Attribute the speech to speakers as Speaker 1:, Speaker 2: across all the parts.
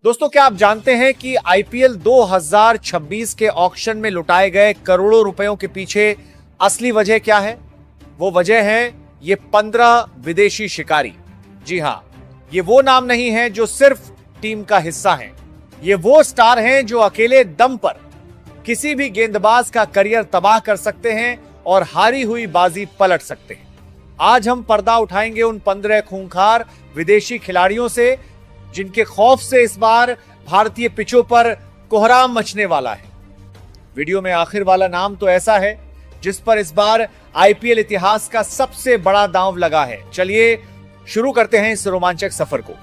Speaker 1: दोस्तों, क्या आप जानते हैं कि आईपीएल 2026 के ऑक्शन में लुटाए गए करोड़ों रुपयों के पीछे असली वजह क्या है? वो वजह है ये 15 विदेशी शिकारी। जी हां, ये वो नाम नहीं है जो सिर्फ टीम का हिस्सा हैं। ये वो स्टार हैं जो अकेले दम पर किसी भी गेंदबाज का करियर तबाह कर सकते हैं और हारी हुई बाजी पलट सकते हैं। आज हम पर्दा उठाएंगे उन 15 खूंखार विदेशी खिलाड़ियों से जिनके खौफ से इस बार भारतीय पिचों पर कोहराम मचने वाला है। वीडियो में आखिर वाला नाम तो ऐसा है जिस पर इस बार आईपीएल इतिहास का सबसे बड़ा दांव लगा है। चलिए शुरू करते हैं इस रोमांचक सफर को।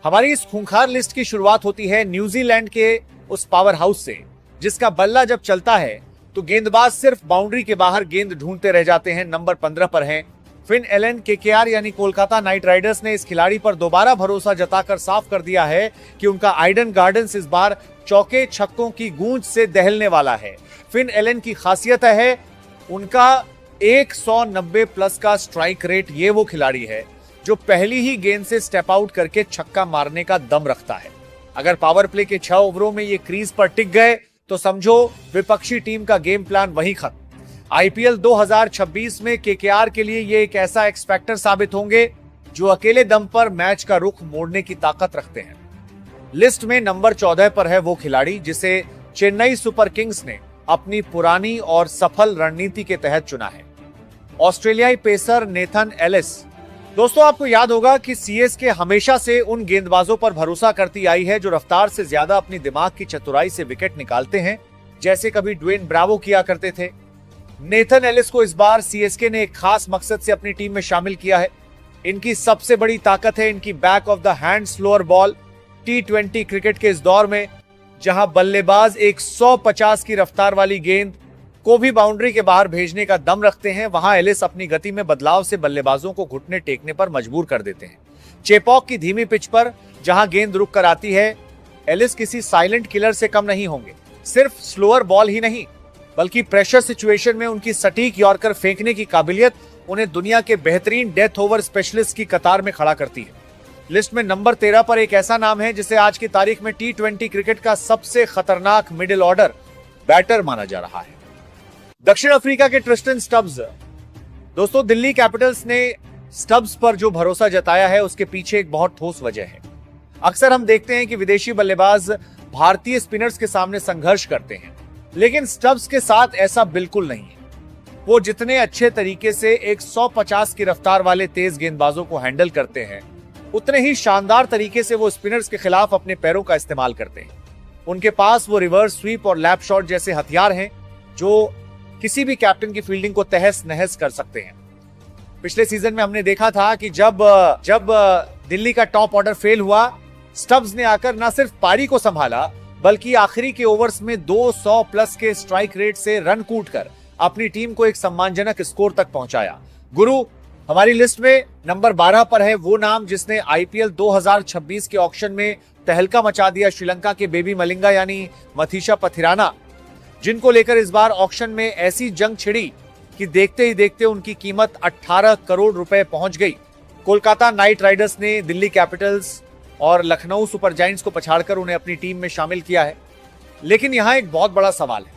Speaker 1: हमारी इस खूंखार लिस्ट की शुरुआत होती है न्यूजीलैंड के उस पावर हाउस से जिसका बल्ला जब चलता है तो गेंदबाज सिर्फ बाउंड्री के बाहर गेंद ढूंढते रह जाते हैं। नंबर 15 पर हैं फिन एलन। केकेआर यानी कोलकाता नाइट राइडर्स ने इस खिलाड़ी पर दोबारा भरोसा जताकर साफ कर दिया है कि उनका आइडन गार्डन्स इस बार चौके छक्कों की गूंज से दहलने वाला है। फिन एलन की खासियत है उनका 190 प्लस का स्ट्राइक रेट। ये वो खिलाड़ी है जो पहली ही गेंद से स्टेप आउट करके छक्का मारने का दम रखता है। अगर पावर प्ले के 6 ओवरों में ये क्रीज पर टिक गए तो समझो विपक्षी टीम का गेम प्लान वहीं खत्म। आईपीएल 2026 में केकेआर के लिए ये एक ऐसा एक्स फैक्टर साबित होंगे जो अकेले दम पर मैच का रुख मोड़ने की ताकत रखते हैं। लिस्ट में नंबर 14 पर है वो खिलाड़ी जिसे चेन्नई सुपर किंग्स ने अपनी पुरानी और सफल रणनीति के तहत चुना है। ऑस्ट्रेलियाई पेसर नेथन एलिस। दोस्तों, आपको याद होगा कि सीएसके हमेशा से उन गेंदबाजों पर भरोसा करती आई है जो रफ्तार से ज्यादा अपनी दिमाग की चतुराई से विकेट निकालते हैं, जैसे कभी ड्वेन ब्रावो किया करते थे। नेथन एलिस को इस बार सीएसके ने एक खास मकसद से अपनी टीम में शामिल किया है। इनकी सबसे बड़ी ताकत है इनकी back of the hand slower ball. T20 cricket के इस दौर में जहां बल्लेबाज 150 की रफ्तार वाली गेंद को भी बाउंड्री के बाहर भेजने का दम रखते हैं, वहां एलिस अपनी गति में बदलाव से बल्लेबाजों को घुटने टेकने पर मजबूर कर देते हैं। चेपॉक की धीमी पिच पर जहां गेंद रुक कर आती है, एलिस किसी साइलेंट किलर से कम नहीं होंगे। सिर्फ स्लोअर बॉल ही नहीं बल्कि प्रेशर सिचुएशन में उनकी सटीक यॉर्कर फेंकने की काबिलियत उन्हें दुनिया के बेहतरीन डेथ ओवर स्पेशलिस्ट की कतार में खड़ा करती है। लिस्ट में नंबर 13 पर एक ऐसा नाम है जिसे आज की तारीख में टी20 क्रिकेट का सबसे खतरनाक मिडिल ऑर्डर बैटर माना जा रहा है। दक्षिण अफ्रीका के ट्रिस्टन स्टब्स। दोस्तों, दिल्ली कैपिटल्स ने स्टब्स पर जो भरोसा जताया है उसके पीछे एक बहुत ठोस वजह है। अक्सर हम देखते हैं कि विदेशी बल्लेबाज भारतीय स्पिनर्स के सामने संघर्ष करते हैं, लेकिन स्टब्स के साथ ऐसा बिल्कुल नहीं है। वो जितने अच्छे तरीके से 150 की रफ्तार वाले तेज गेंदबाजों को हैंडल करते हैं, उतने ही शानदार तरीके से वो स्पिनर्स के खिलाफ अपने पैरों का इस्तेमाल करते हैं। उनके पास वो रिवर्स स्वीप और लैप शॉट जैसे हथियार हैं जो किसी भी कैप्टन की फील्डिंग को तहस नहस कर सकते हैं। पिछले सीजन में हमने देखा था कि जब दिल्ली का टॉप ऑर्डर फेल हुआ, स्टब्स ने आकर न सिर्फ पारी को संभाला बल्कि आखिरी के ओवर्स में 200 प्लस के स्ट्राइक रेट से रन कूटकर अपनी टीम को एक सम्मानजनक स्कोर तक पहुंचाया। गुरु, हमारी लिस्ट में नंबर 12 पर है वो नाम जिसने आईपीएल 2026 के ऑक्शन में तहलका मचा दिया। श्रीलंका के बेबी मलिंगा यानी मथीशा पथिराना, जिनको लेकर इस बार ऑक्शन में ऐसी जंग छिड़ी कि देखते ही देखते उनकी कीमत 18 करोड़ रुपए पहुंच गई। कोलकाता नाइट राइडर्स ने दिल्ली कैपिटल्स और लखनऊ सुपर जायंट्स को पछाड़कर उन्हें अपनी टीम में शामिल किया है। लेकिन यहां एक बहुत बड़ा सवाल है,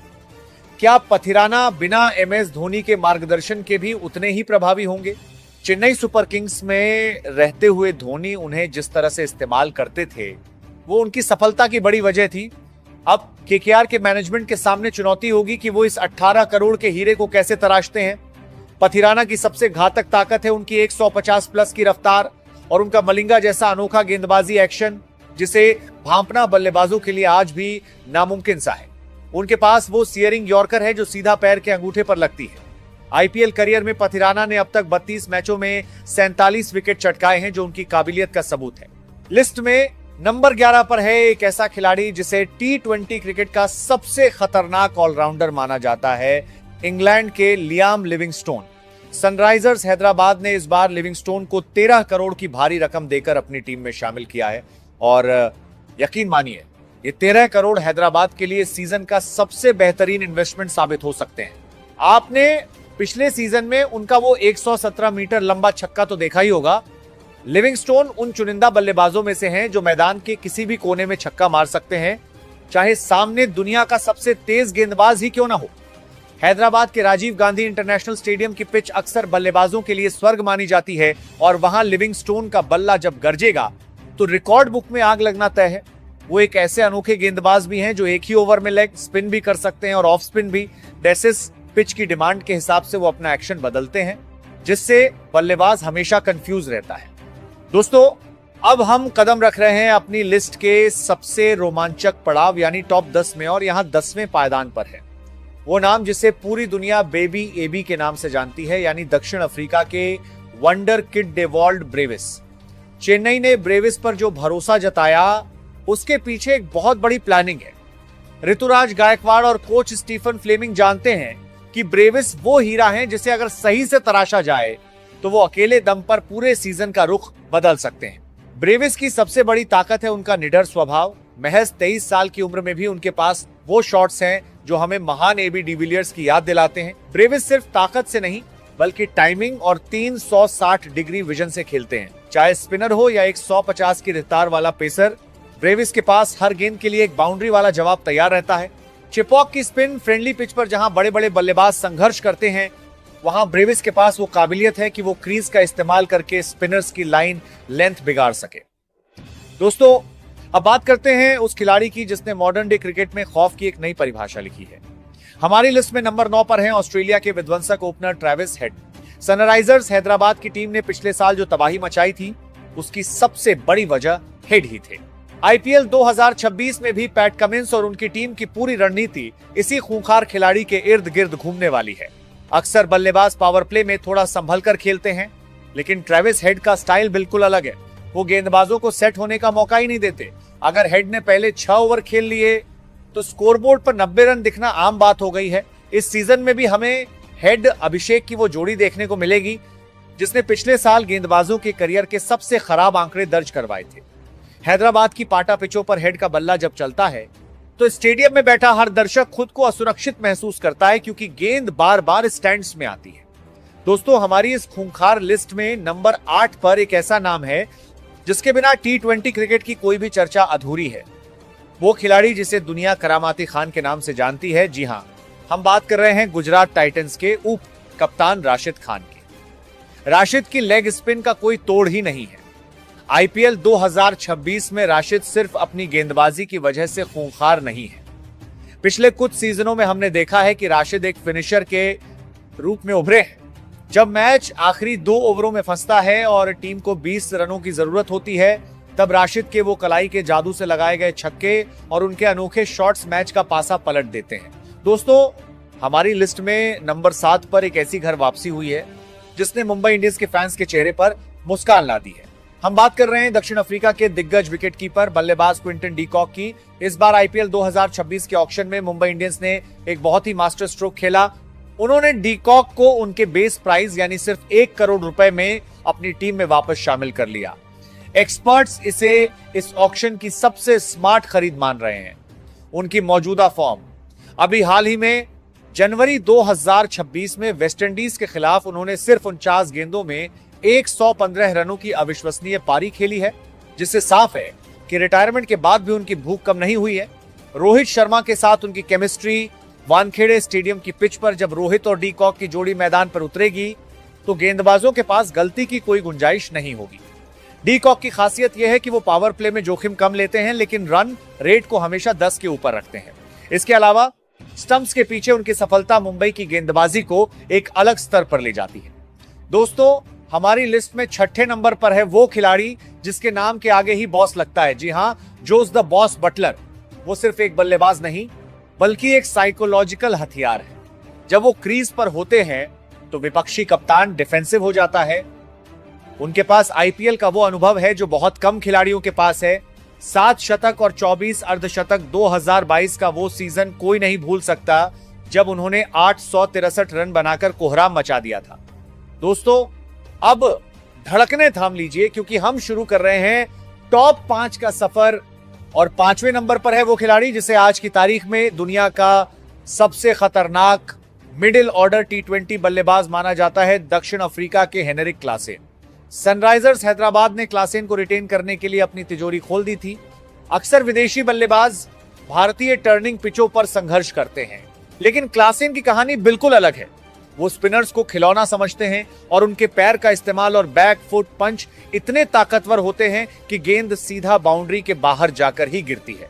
Speaker 1: क्या पथिराना बिना एमएस धोनी के मार्गदर्शन के भी उतने ही प्रभावी होंगे? चेन्नई सुपर किंग्स में रहते हुए धोनी उन्हें जिस तरह से इस्तेमाल करते थे वो उनकी सफलता की बड़ी वजह थी। अब केकेआर के मैनेजमेंट के सामने चुनौती होगी कि वो इस 18 करोड़ के हीरे को कैसे तराशते हैं। पथिराना की सबसे घातक ताकत है उनकी 150 प्लस की रफ्तार और उनका मलिंगा जैसा अनोखा गेंदबाजी एक्शन जिसे भांपना बल्लेबाजों के लिए आज भी नामुमकिन सा है। उनके पास वो सियरिंग यॉर्कर है जो सीधा पैर के अंगूठे पर लगती है। आईपीएल करियर में पथिराना ने अब तक 32 मैचों में 47 विकेट चटकाए हैं जो उनकी काबिलियत का सबूत है। लिस्ट में नंबर 11 पर है एक ऐसा खिलाड़ी जिसे टी20 क्रिकेट का सबसे खतरनाक ऑलराउंडर माना जाता है, इंग्लैंड के लियाम लिविंगस्टोन। सनराइजर्स हैदराबाद ने इस बार लिविंगस्टोन को 13 करोड़ की भारी रकम देकर अपनी टीम में शामिल किया है और यकीन मानिए ये 13 करोड़ हैदराबाद के लिए सीजन का सबसे बेहतरीन इन्वेस्टमेंट साबित हो सकते हैं। आपने पिछले सीजन में उनका वो 117 मीटर लंबा छक्का तो देखा ही होगा लिविंगस्टोन उन चुनिंदा बल्लेबाजों में से हैं जो मैदान के किसी भी कोने में छक्का मार सकते हैं, चाहे सामने दुनिया का सबसे तेज गेंदबाज ही क्यों ना हो। हैदराबाद के राजीव गांधी इंटरनेशनल स्टेडियम की पिच अक्सर बल्लेबाजों के लिए स्वर्ग मानी जाती है और वहां लिविंगस्टोन का बल्ला जब गरजेगा तो रिकॉर्ड बुक में आग लगना तय है। वो एक ऐसे अनोखे गेंदबाज भी हैं जो एक ही ओवर में लेग स्पिन भी कर सकते हैं और ऑफ स्पिन भी। डेसिस पिच की डिमांड के हिसाब से वो अपना एक्शन बदलते हैं, जिससे बल्लेबाज हमेशा कंफ्यूज रहता है। दोस्तों, अब हम कदम रख रहे हैं अपनी लिस्ट के सबसे रोमांचक पड़ाव यानी टॉप 10 में, और यहां 10वें पायदान पर है वो नाम जिसे पूरी दुनिया बेबी एबी के नाम से जानती है, यानी दक्षिण अफ्रीका के wonder kid Dewald Brevis. Chennai ने ब्रेविस पर जो भरोसा जताया उसके पीछे एक बहुत बड़ी प्लानिंग है। ऋतुराज गायकवाड़ और कोच स्टीफन फ्लेमिंग जानते हैं कि ब्रेविस वो हीरा है जिसे अगर सही से तराशा जाए तो वो अकेले दम पर पूरे सीजन का रुख बदल सकते हैं। ब्रेविस की सबसे बड़ी ताकत है उनका निडर स्वभाव। महज 23 साल की उम्र में भी उनके पास वो शॉट्स हैं जो हमें महान एबी डिविलियर्स की याद दिलाते हैं। ब्रेविस सिर्फ ताकत से नहीं बल्कि टाइमिंग और 360 डिग्री विजन से खेलते हैं। चाहे स्पिनर हो या एक 150 की रफ्तार वाला पेसर, ब्रेविस के पास हर गेंद के लिए एक बाउंड्री वाला जवाब तैयार रहता है। चिपॉक की स्पिन फ्रेंडली पिच पर जहां बड़े बड़े बल्लेबाज संघर्ष करते हैं, वहां ब्रेविस के पास वो काबिलियत है कि वो क्रीज का इस्तेमाल करके स्पिनर्स की लाइन लेंथ बिगाड़ सके। दोस्तों, अब बात करते हैं उस खिलाड़ी की जिसने मॉडर्न डे क्रिकेट में खौफ की एक नई परिभाषा लिखी है। हमारी लिस्ट में नंबर 9 पर हैं ऑस्ट्रेलिया के विध्वंसक opener Travis head. Sunrisers Hyderabad की टीम ने पिछले साल जो तबाही मचाई थी उसकी सबसे बड़ी वजह हेड ही थे। आईपीएल 2026 में भी पैट कमिंस और उनकी टीम की पूरी रणनीति इसी खूंखार खिलाड़ी के इर्द गिर्द घूमने वाली है। अक्सर बल्लेबाज पावर प्ले में थोड़ा संभल कर खेलते हैं, लेकिन ट्रेविस हेड का स्टाइल बिल्कुल अलग है। वो गेंदबाजों को सेट होने का मौका ही नहीं देते। अगर हेड ने पहले 6 ओवर खेल लिए तो स्कोरबोर्ड पर 90 रन दिखना आम बात हो गई है। इस सीजन में भी हमें हेड अभिषेक की वो जोड़ी देखने को मिलेगी जिसने पिछले साल गेंदबाजों के करियर के सबसे खराब आंकड़े दर्ज करवाए थे। हैदराबाद की पाटा पिचों पर हेड का बल्ला जब चलता है तो स्टेडियम में बैठा हर दर्शक खुद को असुरक्षित महसूस करता है क्योंकि गेंद बार बार स्टैंड्स में आती है। दोस्तों, हमारी इस खूंखार लिस्ट में नंबर 8 पर एक ऐसा नाम है जिसके बिना T20 क्रिकेट की कोई भी चर्चा अधूरी है। वो खिलाड़ी जिसे दुनिया करामाती खान के नाम से जानती है। जी हां, हम बात कर रहे हैं गुजरात टाइटंस के उप कप्तान राशिद खान की। राशिद की लेग स्पिन का कोई तोड़ ही नहीं है। आईपीएल 2026 में राशिद सिर्फ अपनी गेंदबाजी की वजह से खूंखार नहीं है। पिछले कुछ सीजनों में हमने देखा है कि राशिद एक फिनिशर के रूप में उभरे हैं। जब मैच आखिरी 2 ओवरों में फंसता है और टीम को 20 रनों की जरूरत होती है, तब राशिद के वो कलाई के जादू से लगाए गए छक्के और उनके अनोखे शॉट्स मैच का पासा पलट देते हैं। दोस्तों, हमारी लिस्ट में नंबर 7 पर एक ऐसी घर वापसी हुई है जिसने मुंबई इंडियंस के फैंस के चेहरे पर मुस्कान ला दी है। हम बात कर रहे हैं दक्षिण अफ्रीका के दिग्गज विकेटकीपर बल्लेबाज क्विंटन डी कॉक की। इस बार आईपीएल 2026 के ऑक्शन में मुंबई इंडियंस ने एक बहुत ही मास्टर स्ट्रोक खेला। उन्होंने डी कॉक को उनके बेस प्राइस यानी सिर्फ 1 करोड़ रुपए में अपनी टीम में वापस शामिल कर लिया। एक्सपर्ट्स इसे इस ऑक्शन की सबसे स्मार्ट खरीद मान रहे हैं। उनकी मौजूदा फॉर्म, अभी हाल ही में जनवरी 2026 में वेस्टइंडीज के खिलाफ उन्होंने सिर्फ 49 गेंदों में 115 रनों की अविश्वसनीय पारी खेली है, जिससे साफ है कि रिटायरमेंट के बाद भी उनकी भूख कम नहीं हुई है। रोहित शर्मा के साथ उनकी केमिस्ट्री, वानखेड़े स्टेडियम की पिच पर जब रोहित और डी कॉक की जोड़ी मैदान पर उतरेगी तो गेंदबाजों के पास गलती की कोई गुंजाइश नहीं होगी। डी कॉक की खासियत यह है कि वो पावर प्ले में जोखिम कम लेते हैं लेकिन रन रेट को हमेशा 10 के ऊपर रखते हैं। इसके अलावा स्टंप्स के पीछे उनकी सफलता मुंबई की गेंदबाजी को एक अलग स्तर पर ले जाती है। दोस्तों, हमारी लिस्ट में 6ठे नंबर पर है वो खिलाड़ी जिसके नाम के आगे ही बॉस लगता है। जी हां, जोस द बॉस बटलर। वो सिर्फ एक बल्लेबाज नहीं बल्कि एक साइकोलॉजिकल हथियार है। जब वो क्रीज पर होते हैं तो विपक्षी कप्तान डिफेंसिव हो जाता है। उनके पास आईपीएल का वो अनुभव है जो बहुत कम खिलाड़ियों के पास है। 7 शतक और 24 अर्धशतक 2022 का वो सीजन कोई नहीं भूल सकता जब उन्होंने 863 रन बनाकर कोहराम मचा दिया था। दोस्तों, अब धड़कने थाम लीजिए क्योंकि हम शुरू कर रहे हैं टॉप 5 का सफर और 5वें नंबर पर है वो खिलाड़ी जिसे आज की तारीख में दुनिया का सबसे खतरनाक मिडिल ऑर्डर T20 बल्लेबाज माना जाता है, दक्षिण अफ्रीका के हेनरिक क्लासेन। सनराइजर्स हैदराबाद ने क्लासेन को रिटेन करने के लिए अपनी तिजोरी खोल दी थी। अक्सर विदेशी बल्लेबाज भारतीय टर्निंग पिचों पर संघर्ष करते हैं, लेकिन क्लासेन की कहानी बिल्कुल अलग है। वो स्पिनर्स को खिलौना समझते हैं और उनके पैर का इस्तेमाल और बैक फुट पंच इतने ताकतवर होते हैं कि गेंद सीधा बाउंड्री के बाहर जाकर ही गिरती है।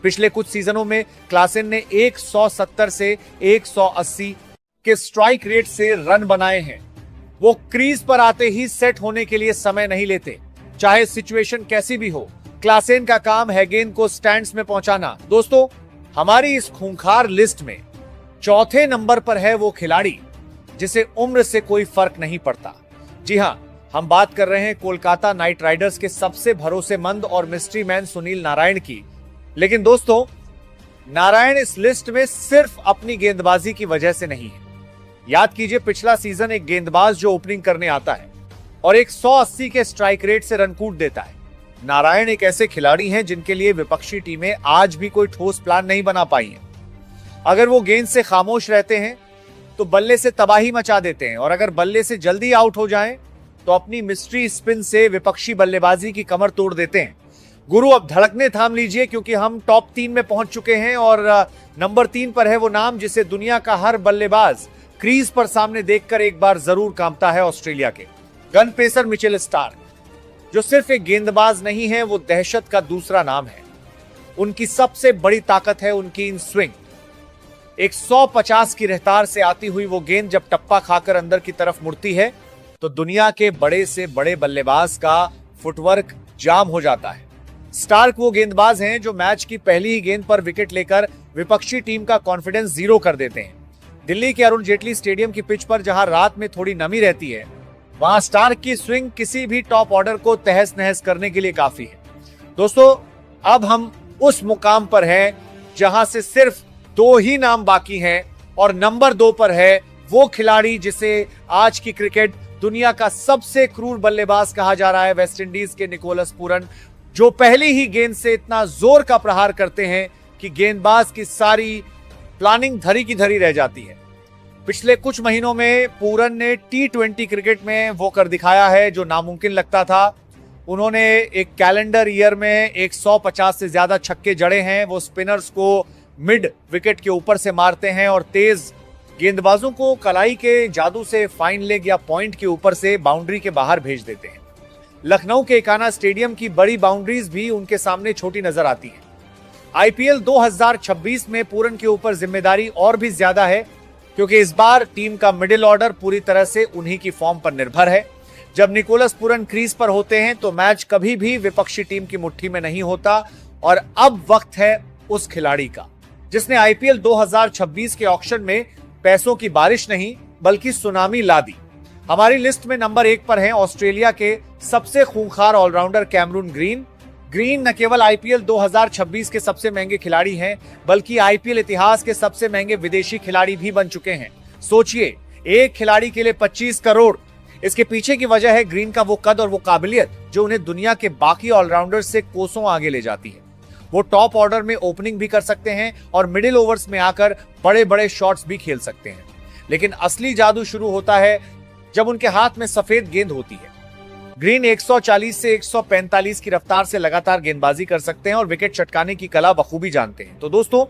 Speaker 1: पिछले कुछ सीजनों में क्लासेन ने 170 से 180 के स्ट्राइक रेट से रन बनाए हैं। वो क्रीज पर आते ही सेट होने के लिए समय नहीं लेते, चाहे सिचुएशन कैसी भी हो। क्लासेन का काम है गेंद को स्टैंड्स में पहुंचाना। दोस्तों, हमारी इस खूंखार लिस्ट में चौथे नंबर पर है वो खिलाड़ी जिसे उम्र से कोई फर्क नहीं पड़ता। जी हां, हम बात कर रहे हैं कोलकाता नाइट राइडर्स के सबसे भरोसेमंद और मिस्ट्री मैन सुनील नारायण की। लेकिन दोस्तों, नारायण इस लिस्ट में सिर्फ अपनी गेंदबाजी की वजह से नहीं है। याद कीजिए, पिछला सीजन एक गेंदबाज जो ओपनिंग करने आता है और एक 180 के स्ट्राइक रेट से रन कूट देता है। नारायण एक ऐसे खिलाड़ी हैं जिनके लिए विपक्षी टीमें आज भी कोई ठोस प्लान नहीं बना पाई हैं। अगर वो गेंद से खामोश रहते हैं तो बल्ले से तबाही मचा देते हैं, और अगर बल्ले से जल्दी आउट हो जाएं तो अपनी मिस्ट्री स्पिन से विपक्षी बल्लेबाजी की कमर तोड़ देते हैं। गुरु, अब धड़कने थाम लीजिए, क्योंकि हम टॉप 3 में पहुंच चुके हैं और नंबर 3 पर है वो नाम जिसे दुनिया का हर बल्लेबाज क्रीज पर सामने देखकर एक बार जरूर कांपता है। ऑस्ट्रेलिया के गन पेसर मिचेल स्टार्क, जो सिर्फ एक गेंदबाज नहीं है, वो दहशत का दूसरा नाम है। उनकी सबसे बड़ी ताकत है उनकी इन स्विंग। 150 की रफ्तार से आती हुई वो गेंद जब टप्पा खाकर अंदर की तरफ मुड़ती है तो दुनिया के बड़े से बड़े बल्लेबाज का फुटवर्क जाम हो जाता है। स्टार्क वो गेंदबाज हैं जो मैच की पहली ही गेंद पर विकेट लेकर विपक्षी टीम का कॉन्फिडेंस जीरो कर देते हैं। दिल्ली के अरुण जेटली स्टेडियम की पिच पर जहां रात में थोड़ी नमी रहती है, वहां स्टार्क की स्विंग किसी भी टॉप ऑर्डर को तहस नहस करने के लिए काफी है। दोस्तों, अब हम उस मुकाम पर हैं जहां से सिर्फ 2 ही नाम बाकी हैं, और नंबर 2 पर है वो खिलाड़ी जिसे आज की क्रिकेट दुनिया का सबसे क्रूर बल्लेबाज कहा जा रहा है, वेस्टइंडीज के निकोलस पूरन, जो पहली ही गेंद से इतना जोर का प्रहार करते हैं कि गेंदबाज की सारी प्लानिंग धरी की धरी रह जाती है। पिछले कुछ महीनों में पूरन ने T20 क्रिकेट में वो कर दिखाया है जो नामुमकिन लगता था। उन्होंने एक कैलेंडर ईयर में 150 से ज्यादा छक्के जड़े हैं। वो स्पिनर्स को मिड विकेट के ऊपर से मारते हैं और तेज गेंदबाजों को कलाई के जादू से फाइन लेग या पॉइंट के ऊपर से बाउंड्री के बाहर भेज देते हैं। लखनऊ के एकाना स्टेडियम की बड़ी बाउंड्रीज भी उनके सामने छोटी नजर आती हैं। आईपीएल 2026 में पूरन के ऊपर जिम्मेदारी और भी ज्यादा है, क्योंकि इस बार टीम का मिडिल ऑर्डर पूरी तरह से उन्हीं की फॉर्म पर निर्भर है। जब निकोलस पूरन क्रीज पर होते हैं तो मैच कभी भी विपक्षी टीम की मुट्ठी में नहीं होता, और अब वक्त है उस खिलाड़ी का जिसने आईपीएल 2026 के ऑक्शन में पैसों की बारिश नहीं बल्कि सुनामी ला दी। हमारी लिस्ट में नंबर 1 पर हैं ऑस्ट्रेलिया के सबसे खूंखार ऑलराउंडर कैमरून ग्रीन। ग्रीन न केवल आईपीएल 2026 के सबसे महंगे खिलाड़ी हैं, बल्कि आईपीएल इतिहास के सबसे महंगे विदेशी खिलाड़ी भी बन चुके हैं। सोचिए, एक खिलाड़ी के लिए 25 करोड़। इसके पीछे की वजह है ग्रीन का वो कद और वो काबिलियत जो उन्हें दुनिया के बाकी ऑलराउंडर्स से कोसों आगे ले जाती है। वो टॉप ऑर्डर में ओपनिंग भी कर सकते हैं और मिडिल ओवर्स में आकर बड़े बड़े शॉट्स भी खेल सकते हैं। लेकिन असली जादू शुरू होता है जब उनके हाथ में सफेद गेंद होती है। ग्रीन 140 से 145 की रफ्तार से लगातार गेंदबाजी कर सकते हैं और विकेट चटकाने की कला बखूबी जानते हैं। तो दोस्तों,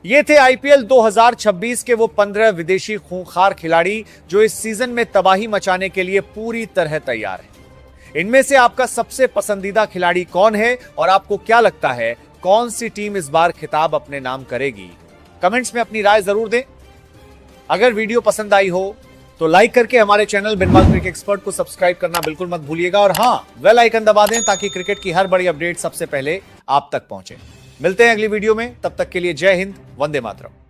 Speaker 1: ये थे आईपीएल 2026 के वो 15 विदेशी खूंखार खिलाड़ी जो इस सीजन में तबाही मचाने के लिए पूरी तरह तैयार हैं। इनमें से आपका सबसे पसंदीदा खिलाड़ी कौन है और आपको क्या लगता है कौन सी टीम इस बार खिताब अपने नाम करेगी? कमेंट्स में अपनी राय जरूर दें। अगर वीडियो पसंद आई हो तो लाइक करके हमारे चैनल बिनबाल क्रिकेट एक्सपर्ट को सब्सक्राइब करना बिल्कुल मत भूलिएगा, और हाँ, बेल आइकन दबा दें ताकि क्रिकेट की हर बड़ी अपडेट सबसे पहले आप तक पहुंचे। मिलते हैं अगली वीडियो में, तब तक के लिए जय हिंद, वंदे मातरम।